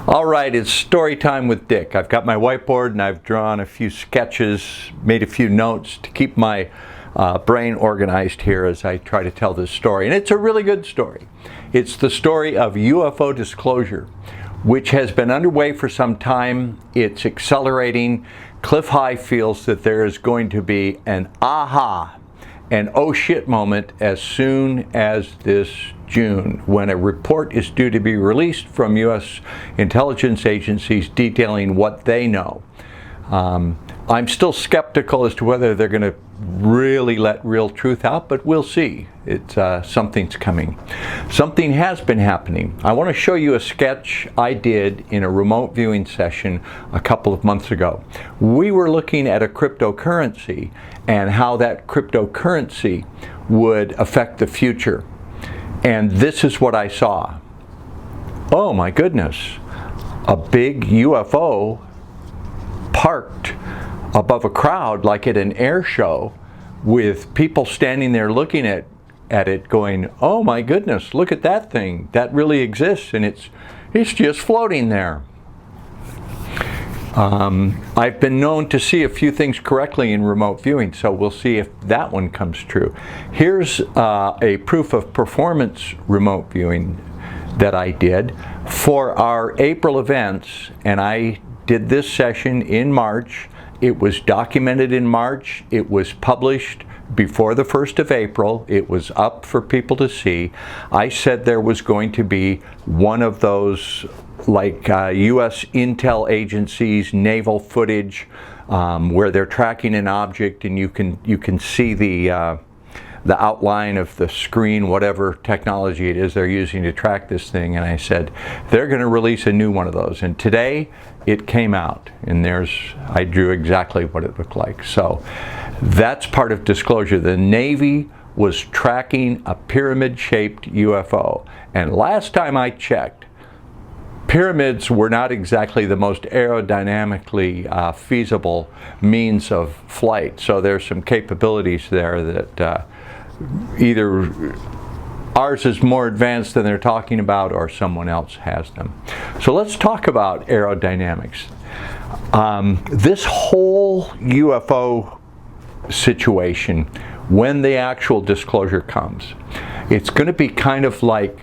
All right, it's story time with Dick. I've got my whiteboard and I've drawn a few sketches, made a few notes to keep my brain organized here as I try to tell this story. And it's a really good story. It's the story of UFO disclosure, which has been underway for some time. It's accelerating. Cliff High feels that there is going to be an aha, an oh shit moment as soon as this June, when a report is due to be released from U.S. intelligence agencies detailing what they know. I'm still skeptical as to whether they're going to really let real truth out, but we'll see. Something's coming. Something has been happening. I want to show you a sketch I did in a remote viewing session a couple of months ago. We were looking at a cryptocurrency and how that cryptocurrency would affect the future. And this is what I saw. Oh my goodness. A big UFO parked above a crowd like at an air show, with people standing there looking at it going, oh my goodness, look at that thing. That really exists, and it's just floating there. I've been known to see a few things correctly in remote viewing, so we'll see if that one comes true. Here's a proof of performance remote viewing that I did for our April events, and I did this session in March. It was documented in March. It was published before the 1st of April. It was up for people to see. I said there was going to be one of those like U.S. intel agencies, naval footage, where they're tracking an object and you can see the outline of the screen, whatever technology it is they're using to track this thing. And I said, they're going to release a new one of those. And today it came out, and I drew exactly what it looked like. So that's part of disclosure. The Navy was tracking a pyramid-shaped UFO. And last time I checked, pyramids were not exactly the most aerodynamically feasible means of flight. So there's some capabilities there that either ours is more advanced than they're talking about, or someone else has them. So let's talk about aerodynamics. This whole UFO situation, when the actual disclosure comes, it's going to be kind of like,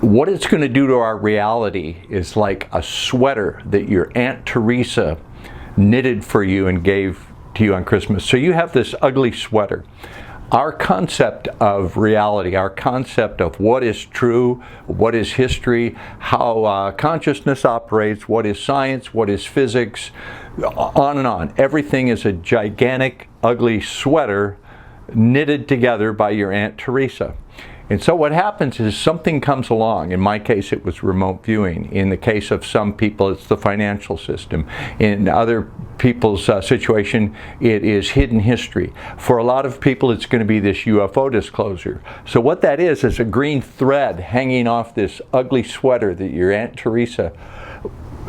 what it's going to do to our reality is like a sweater that your Aunt Teresa knitted for you and gave to you on Christmas. So you have this ugly sweater. Our concept of reality, our concept of what is true, what is history, how consciousness operates, what is science, what is physics, on and on. Everything is a gigantic, ugly sweater knitted together by your Aunt Teresa. And so what happens is something comes along. In my case, it was remote viewing. In the case of some people, it's the financial system. In other people's situation, it is hidden history. For a lot of people, it's going to be this UFO disclosure. So what that is a green thread hanging off this ugly sweater that your Aunt Teresa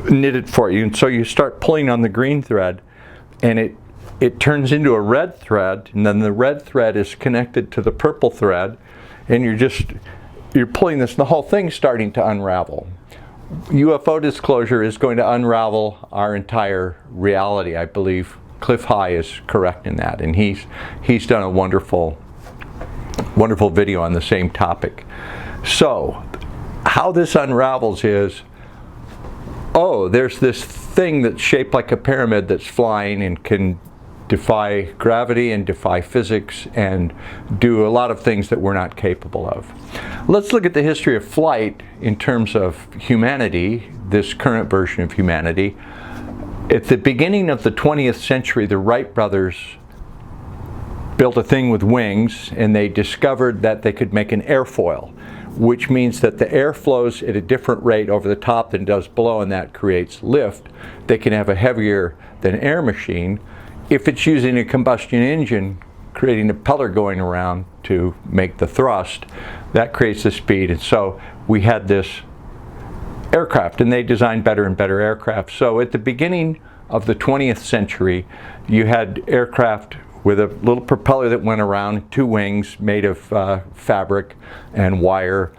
knitted for you. And so you start pulling on the green thread, and it turns into a red thread, and then the red thread is connected to the purple thread. And you're pulling this, and the whole thing's starting to unravel. UFO disclosure is going to unravel our entire reality. I believe Cliff High is correct in that, and he's done a wonderful video on the same topic. So how this unravels is, oh, there's this thing that's shaped like a pyramid that's flying and can defy gravity and defy physics and do a lot of things that we're not capable of. Let's look at the history of flight in terms of humanity, this current version of humanity. At the beginning of the 20th century, the Wright brothers built a thing with wings, and they discovered that they could make an airfoil, which means that the air flows at a different rate over the top than it does below, and that creates lift. They can have a heavier than air machine. If it's using a combustion engine, creating a propeller going around to make the thrust, that creates the speed. And so we had this aircraft, and they designed better and better aircraft. So at the beginning of the 20th century, you had aircraft with a little propeller that went around, two wings made of fabric and wire,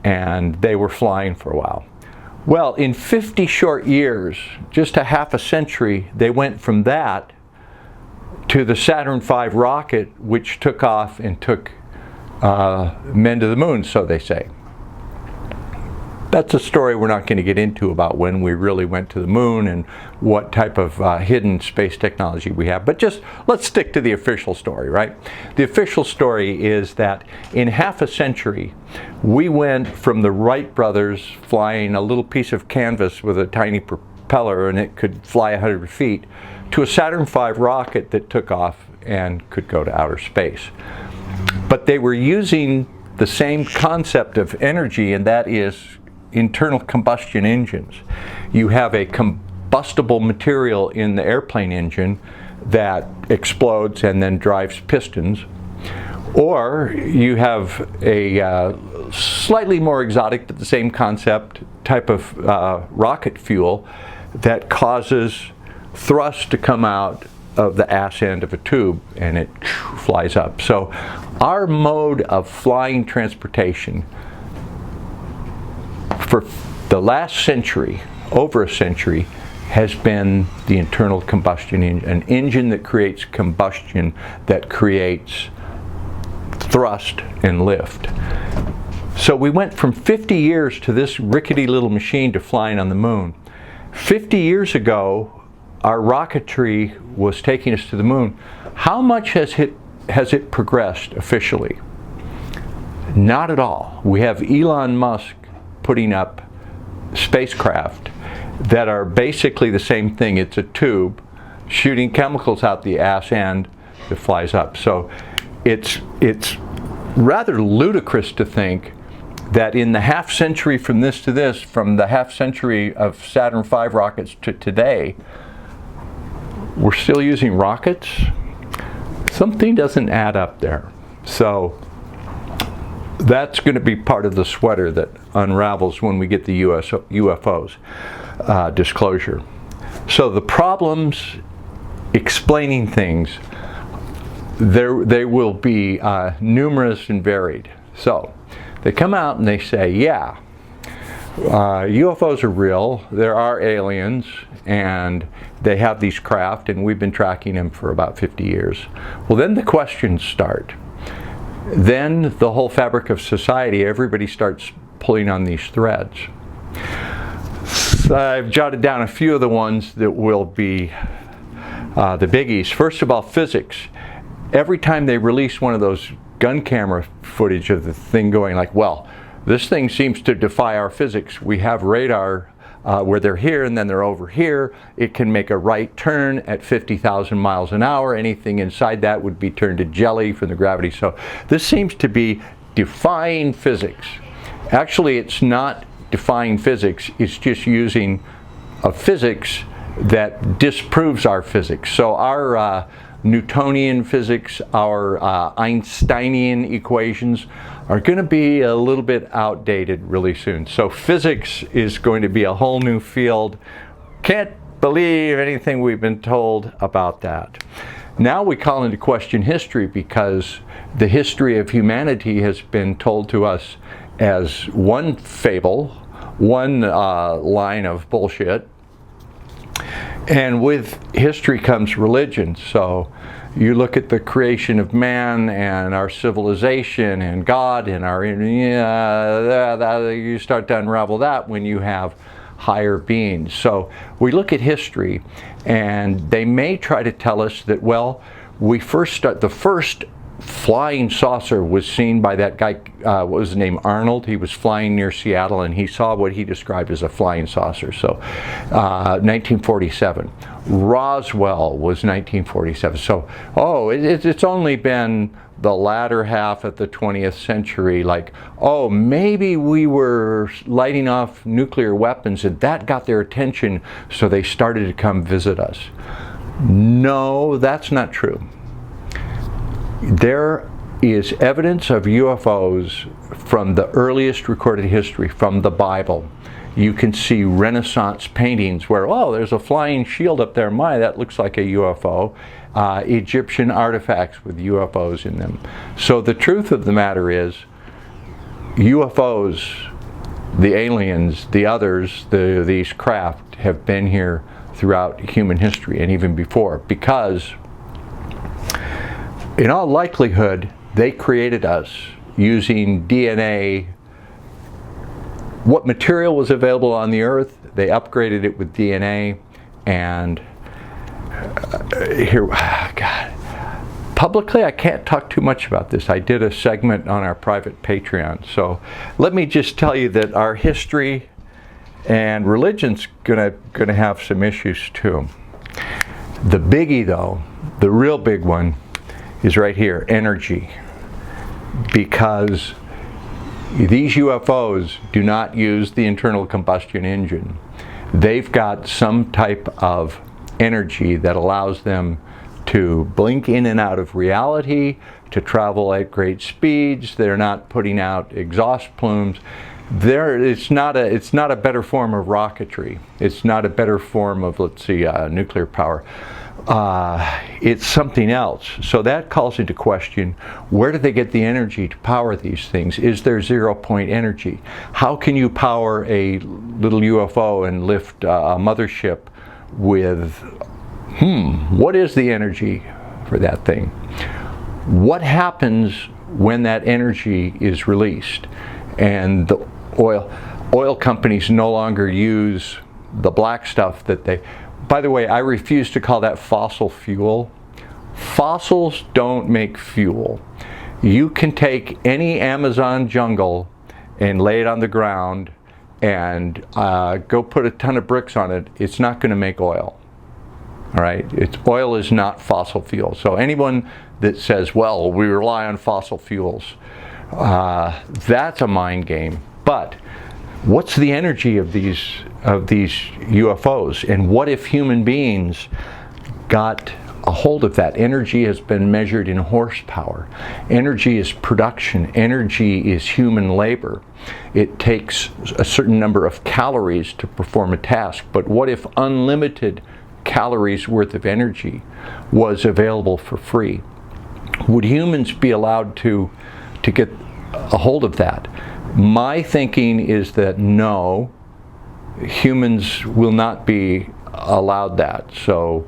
and they were flying for a while. Well, in 50 short years, just a half a century, they went from that to the Saturn V rocket, which took off and took men to the moon, so they say. That's a story we're not going to get into about when we really went to the moon and what type of hidden space technology we have. But just let's stick to the official story, right? The official story is that in half a century, we went from the Wright brothers flying a little piece of canvas with a tiny propeller and it could fly 100 feet to a Saturn V rocket that took off and could go to outer space. But they were using the same concept of energy, and that is internal combustion engines. You have a combustible material in the airplane engine that explodes and then drives pistons, or you have a slightly more exotic but the same concept type of rocket fuel that causes thrust to come out of the ass end of a tube and it flies up. So our mode of flying transportation for the last century, over a century, has been the internal combustion engine, an engine that creates combustion, that creates thrust and lift. So we went from 50 years to this rickety little machine to flying on the moon. 50 years ago, our rocketry was taking us to the moon. How much has it progressed officially? Not at all. We have Elon Musk putting up spacecraft that are basically the same thing. It's a tube shooting chemicals out the ass end that flies up. So it's rather ludicrous to think that in the half century from this to this, from the half century of Saturn V rockets to today, we're still using rockets. Something doesn't add up there. So that's going to be part of the sweater that unravels when we get the UFOs disclosure. So the problems explaining things, they will be numerous and varied. So they come out and they say, yeah, UFOs are real, there are aliens, and they have these craft, and we've been tracking them for about 50 years. Well, then the questions start. Then the whole fabric of society, everybody starts pulling on these threads. So I've jotted down a few of the ones that will be the biggies. First of all, physics. Every time they release one of those gun camera footage of the thing going like, well, this thing seems to defy our physics. We have radar where they're here and then they're over here. It can make a right turn at 50,000 miles an hour. Anything inside that would be turned to jelly from the gravity. So this seems to be defying physics. Actually, it's not defying physics. It's just using a physics that disproves our physics. So our Newtonian physics, our Einsteinian equations are going to be a little bit outdated really soon. So physics is going to be a whole new field. Can't believe anything we've been told about that. Now we call into question history, because the history of humanity has been told to us as one fable, one line of bullshit. And with history comes religion. So you look at the creation of man and our civilization and God and our, you start to unravel that when you have higher beings. So we look at history, and they may try to tell us that, well, the first flying saucer was seen by that guy, what was his name, Arnold. He was flying near Seattle, and he saw what he described as a flying saucer. So 1947. Roswell was 1947. So, it's only been the latter half of the 20th century, like, oh, maybe we were lighting off nuclear weapons and that got their attention, so they started to come visit us. No, that's not true. There is evidence of UFOs from the earliest recorded history, from the Bible. You can see Renaissance paintings where, oh, there's a flying shield up there. My, that looks like a UFO. Egyptian artifacts with UFOs in them. So the truth of the matter is, UFOs the aliens, the others, these craft have been here throughout human history and even before, because in all likelihood they created us using DNA. What material was available on the earth, they upgraded it with DNA, and God, publicly I can't talk too much about this. I did a segment on our private Patreon, so let me just tell you that our history and religion's gonna have some issues too. The biggie though, the real big one, is right here, energy. Because these UFOs do not use the internal combustion engine. They've got some type of energy that allows them to blink in and out of reality, to travel at great speeds. They're not putting out exhaust plumes. It's not a better form of rocketry. It's not a better form of, let's see, nuclear power. It's something else. So that calls into question, where do they get the energy to power these things? Is there 0-point energy? How can you power a little UFO and lift a mothership with, what is the energy for that thing? What happens when that energy is released? And the oil companies no longer use the black stuff that they, by the way, I refuse to call that fossil fuel. Fossils don't make fuel. You can take any Amazon jungle and lay it on the ground and go put a ton of bricks on it. It's not going to make oil. All right? Oil is not fossil fuel. So anyone that says, well, we rely on fossil fuels, that's a mind game. But what's the energy of these UFOs? And what if human beings got a hold of that? Energy has been measured in horsepower. Energy is production. Energy is human labor. It takes a certain number of calories to perform a task. But what if unlimited calories worth of energy was available for free? Would humans be allowed to get a hold of that? My thinking is that no, humans will not be allowed that. So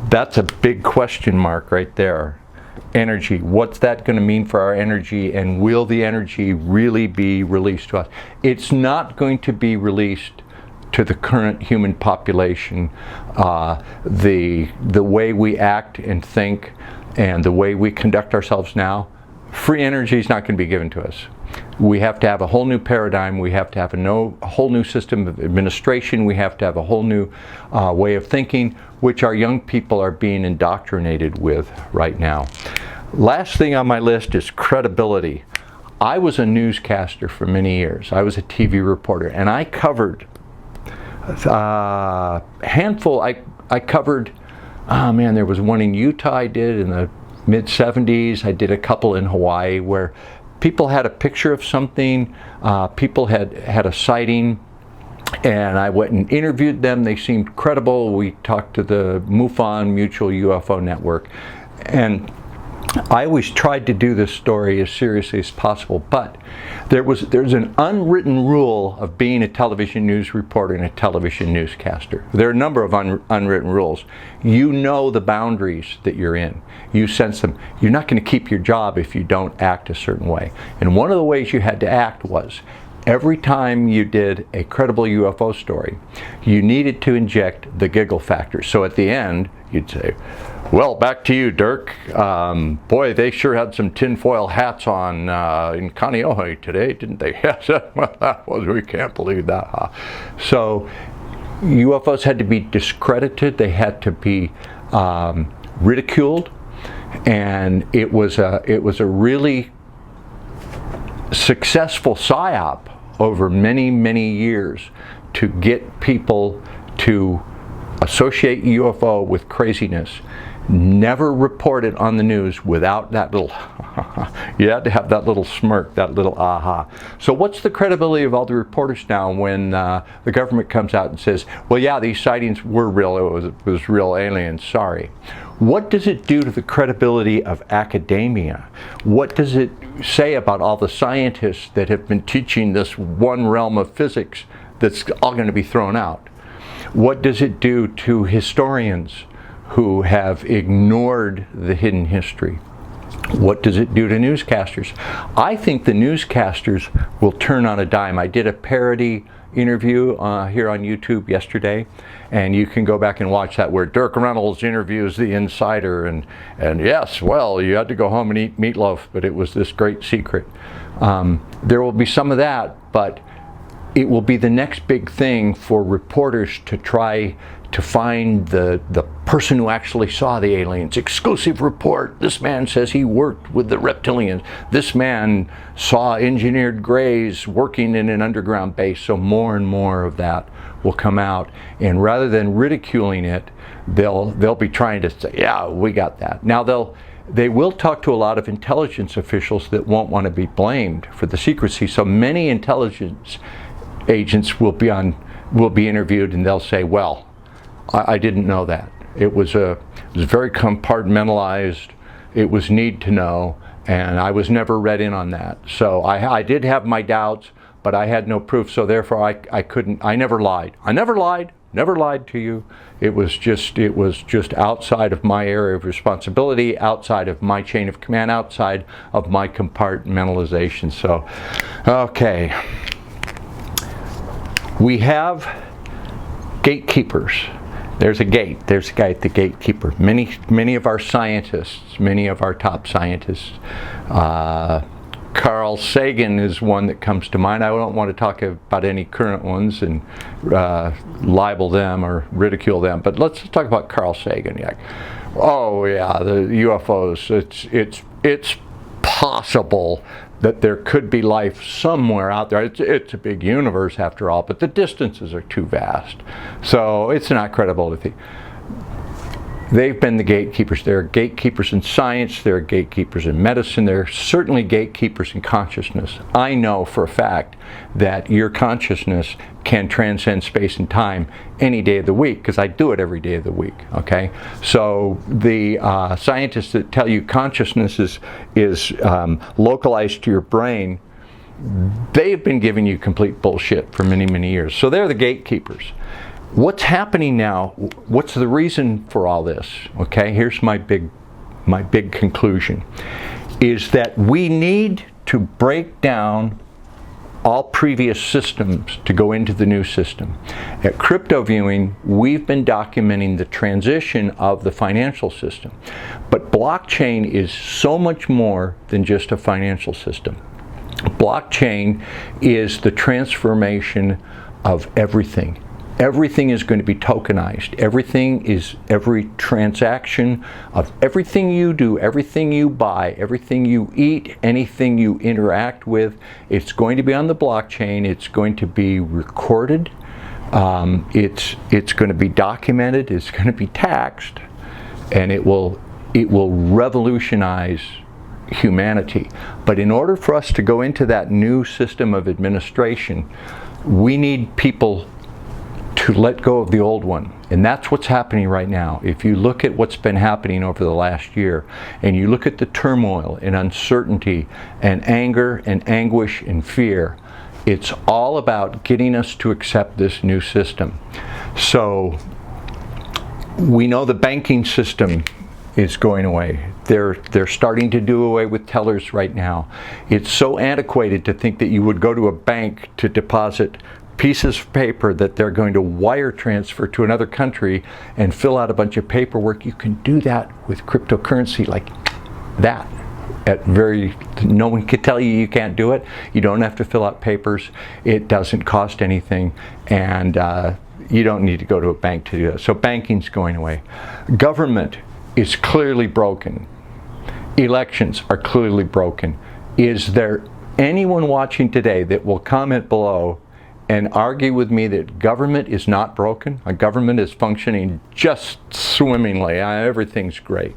that's a big question mark right there. Energy, what's that going to mean for our energy, and will the energy really be released to us? It's not going to be released to the current human population. The way we act and think and the way we conduct ourselves now, free energy is not going to be given to us. We have to have a whole new paradigm. We have to have a whole new system of administration. We have to have a whole new way of thinking, which our young people are being indoctrinated with right now. Last thing on my list is credibility. I was a newscaster for many years. I was a TV reporter, and I covered a handful. I covered, oh man, there was one in Utah I did in the mid-70s. I did a couple in Hawaii where people had a picture of something, people had a sighting, and I went and interviewed them. They seemed credible. We talked to the MUFON, Mutual UFO Network, and I always tried to do this story as seriously as possible, but there's an unwritten rule of being a television news reporter and a television newscaster. There are a number of unwritten rules. You know the boundaries that you're in. You sense them. You're not going to keep your job if you don't act a certain way. And one of the ways you had to act was every time you did a credible UFO story, you needed to inject the giggle factor. So at the end, you'd say, well, back to you, Dirk. Boy, they sure had some tinfoil hats on in Kaneohe today, didn't they? Yes, well, that was, we can't believe that. Huh? So UFOs had to be discredited. They had to be ridiculed, and it was a really successful psyop over many, many years to get people to associate UFO with craziness. Never report it on the news without that little, you had to have that little smirk, that little aha. So what's the credibility of all the reporters now when the government comes out and says, well, yeah, these sightings were real, it was real aliens, sorry. What does it do to the credibility of academia? What does it say about all the scientists that have been teaching this one realm of physics that's all going to be thrown out? What does it do to historians who have ignored the hidden history? What does it do to newscasters? I think the newscasters will turn on a dime. I did a parody interview here on YouTube yesterday, and you can go back and watch that, where Dirk Reynolds interviews the insider, and yes, well, you had to go home and eat meatloaf, but it was this great secret. There will be some of that, but it will be the next big thing for reporters to try to find the person who actually saw the aliens. Exclusive report. This man says he worked with the reptilians. This man saw engineered greys working in an underground base. So more and more of that will come out. And rather than ridiculing it, they'll be trying to say, yeah, we got that. Now they will talk to a lot of intelligence officials that won't want to be blamed for the secrecy. So many intelligence agents will be interviewed, and they'll say, well, I didn't know that. It was very compartmentalized. It was need to know, and I was never read in on that. So I did have my doubts, but I had no proof. So therefore, I couldn't. I never lied. I never lied to you. It was just outside of my area of responsibility, outside of my chain of command, outside of my compartmentalization. So, okay, we have gatekeepers. There's a gate. There's a guy at the gatekeeper. Many of our scientists, many of our top scientists. Carl Sagan is one that comes to mind. I don't want to talk about any current ones and libel them or ridicule them, but let's talk about Carl Sagan. Yeah. Oh yeah, the UFOs. It's possible that there could be life somewhere out there. It's a big universe after all, but the distances are too vast. So it's not credible to think. They've been the gatekeepers. There are gatekeepers in science, there are gatekeepers in medicine, there are certainly gatekeepers in consciousness. I know for a fact that your consciousnness can transcend space and time any day of the week, because I do it every day of the week, okay? So the scientists that tell you consciousness is localized to your brain, they've been giving you complete bullshit for many, many years. So they're the gatekeepers. What's happening now? What's the reason for all this? Okay, here's my big conclusion, is that we need to break down all previous systems to go into the new system. At CryptoViewing, we've been documenting the transition of the financial system, but blockchain is so much more than just a financial system. Blockchain is the transformation of everything. Everything is going to be tokenized. Every transaction of everything you do, everything you buy, everything you eat, anything you interact with, it's going to be on the blockchain. It's going to be recorded. It's going to be documented. It's going to be taxed, and it will revolutionize humanity. But in order for us to go into that new system of administration, we need people to let go of the old one. And that's what's happening right now. If you look at what's been happening over the last year, and you look at the turmoil and uncertainty and anger and anguish and fear, it's all about getting us to accept this new system. So we know the banking system is going away. They're starting to do away with tellers right now. It's so antiquated to think that you would go to a bank to deposit pieces of paper that they're going to wire transfer to another country and fill out a bunch of paperwork. You can do that with cryptocurrency like that. No one can tell you can't do it. You don't have to fill out papers. It doesn't cost anything, and you don't need to go to a bank to do that. So banking's going away. Government is clearly broken. Elections are clearly broken. Is there anyone watching today that will comment below and argue with me that government is not broken. Government is functioning just swimmingly. Everything's great.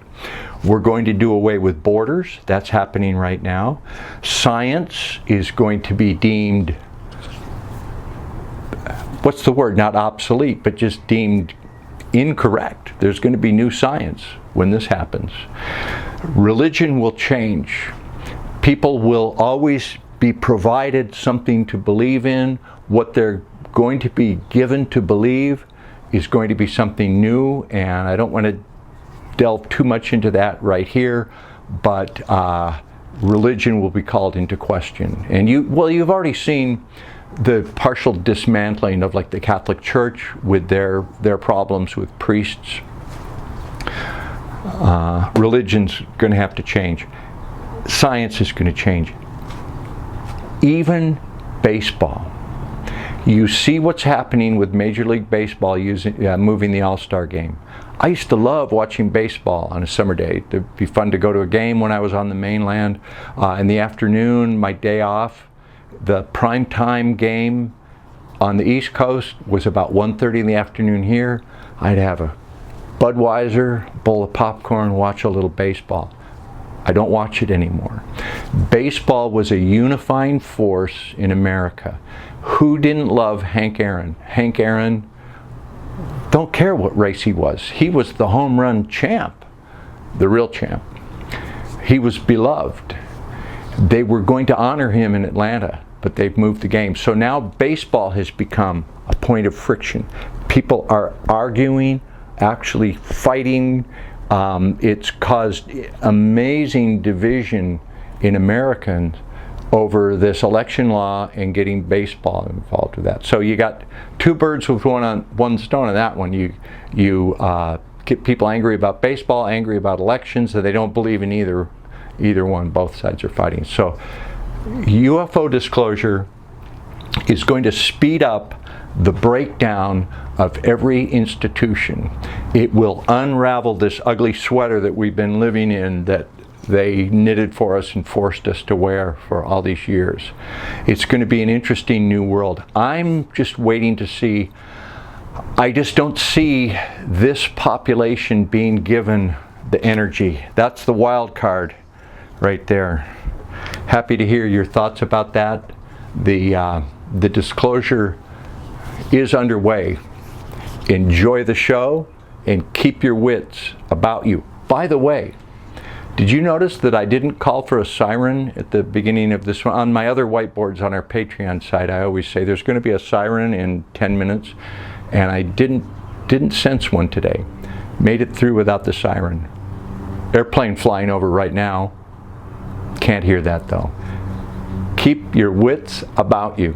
We're going to do away with borders. That's happening right now. Science is going to be deemed, what's the word? Not obsolete, but just deemed incorrect. There's going to be new science when this happens. Religion will change. People will always be provided something to believe in. What they're going to be given to believe is going to be something new, and I don't want to delve too much into that right here, but religion will be called into question. And you've already seen the partial dismantling of like the Catholic Church with their problems with priests. Religion's going to have to change. Science is going to change. Even baseball. You see what's happening with Major League Baseball moving the All-Star game. I used to love watching baseball on a summer day. It'd be fun to go to a game when I was on the mainland. In the afternoon, my day off, the primetime game on the East Coast was about 1:30 in the afternoon here. I'd have a Budweiser, bowl of popcorn, watch a little baseball. I don't watch it anymore. Baseball was a unifying force in America. Who didn't love Hank Aaron? Hank Aaron, don't care what race he was. He was the home run champ, the real champ. He was beloved. They were going to honor him in Atlanta, but they've moved the game. So now baseball has become a point of friction. People are arguing, actually fighting. It's caused amazing division in Americans over this election law and getting baseball involved with that. So you got two birds with one stone on that one. You get people angry about baseball, angry about elections, and they don't believe in either one. Both sides are fighting. So UFO disclosure is going to speed up the breakdown of every institution. It will unravel this ugly sweater that we've been living in, that they knitted for us and forced us to wear for all these years. It's going to be an interesting new world. I'm just waiting to see. I just don't see this population being given the energy. That's the wild card right there. Happy to hear your thoughts about that. The disclosure is underway. Enjoy the show and keep your wits about you. By the way, did you notice that I didn't call for a siren at the beginning of this one? On my other whiteboards on our Patreon site, I always say there's going to be a siren in 10 minutes, and I didn't sense one today. Made it through without the siren. Airplane flying over right now. Can't hear that though. Keep your wits about you.